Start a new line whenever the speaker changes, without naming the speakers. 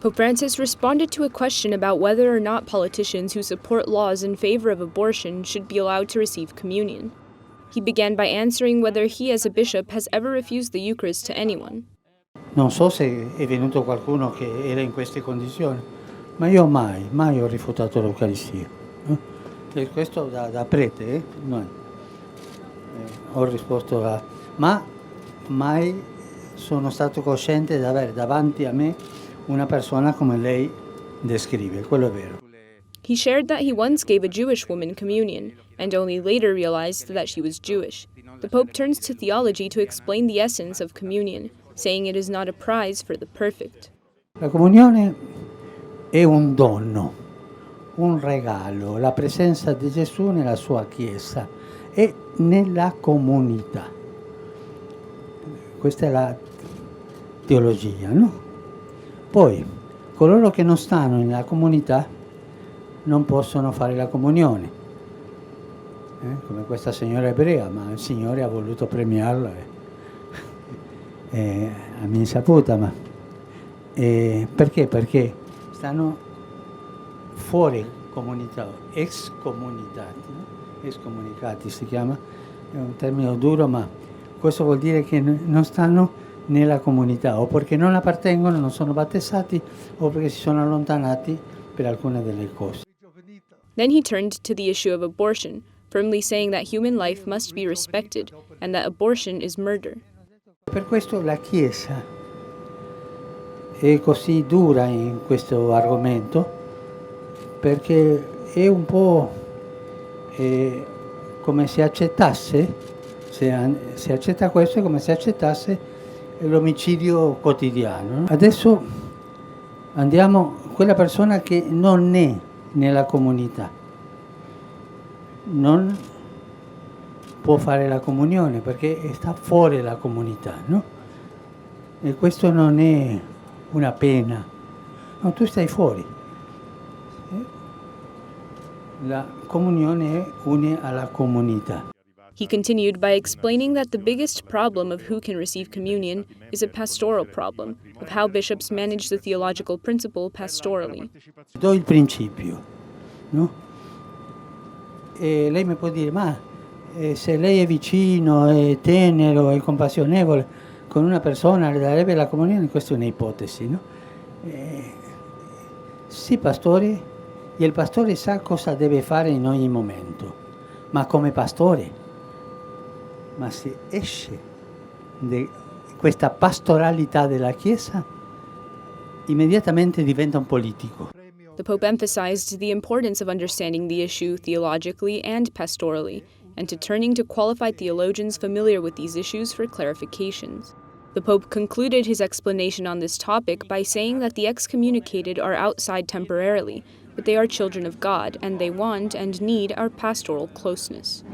Pope Francis responded to a question about whether or not politicians who support laws in favor of abortion should be allowed to receive communion. He began by answering whether he, as a bishop, has ever refused the Eucharist to anyone.
Non so se è venuto qualcuno che era in queste condizioni, ma io mai ho rifiutato l'Eucaristia. E questo da prete, ho risposto ma mai sono stato cosciente di avere davanti a me una persona come lei descrive, quello è vero.
He shared that he once gave a Jewish woman communion, and only later realized that she was Jewish. The Pope turns to theology to explain the essence of communion, saying it is not a prize for the perfect.
La comunione è un dono, un regalo, la presenza di Gesù nella sua Chiesa e nella comunità. Questa è la teologia, no? Poi, coloro che non stanno nella comunità non possono fare la comunione, come questa signora ebrea, ma il Signore ha voluto premiarla a mia insaputa, perché? Perché stanno fuori comunità, excomunicati, no? Escomunicati si chiama, è un termine duro, ma questo vuol dire che non stanno nella comunità, o perché non appartengono, non sono battezzati, o perché si sono allontanati per alcune delle cose.
Then he turned to the issue of abortion, firmly saying that human life must be respected and that abortion is murder.
Per questo la Chiesa è così dura in questo argomento, perché è un po' come se accettasse, se accetta questo è come se accettasse l'omicidio quotidiano. Adesso andiamo a quella persona che non è nella comunità, non può fare la comunione perché sta fuori la comunità, no? E questo non è una pena, no, tu stai fuori. La comunione une alla comunità.
He continued by explaining that the biggest problem of who can receive communion is a pastoral problem, of how bishops manage the theological principle pastorally.
Do il principio, no? E lei mi può dire, ma se lei è vicino, è tenero, è compassionevole con una persona, le darebbe la comunione? Questa è un'ipotesi, no? Sì, pastore, e il pastore sa cosa deve fare in ogni momento, ma come pastore, ma se esce da questa pastoralità della Chiesa, immediatamente diventa un politico.
The Pope emphasized the importance of understanding the issue theologically and pastorally, and to turning to qualified theologians familiar with these issues for clarifications. The Pope concluded his explanation on this topic by saying that the excommunicated are outside temporarily, but they are children of God, and they want and need our pastoral closeness.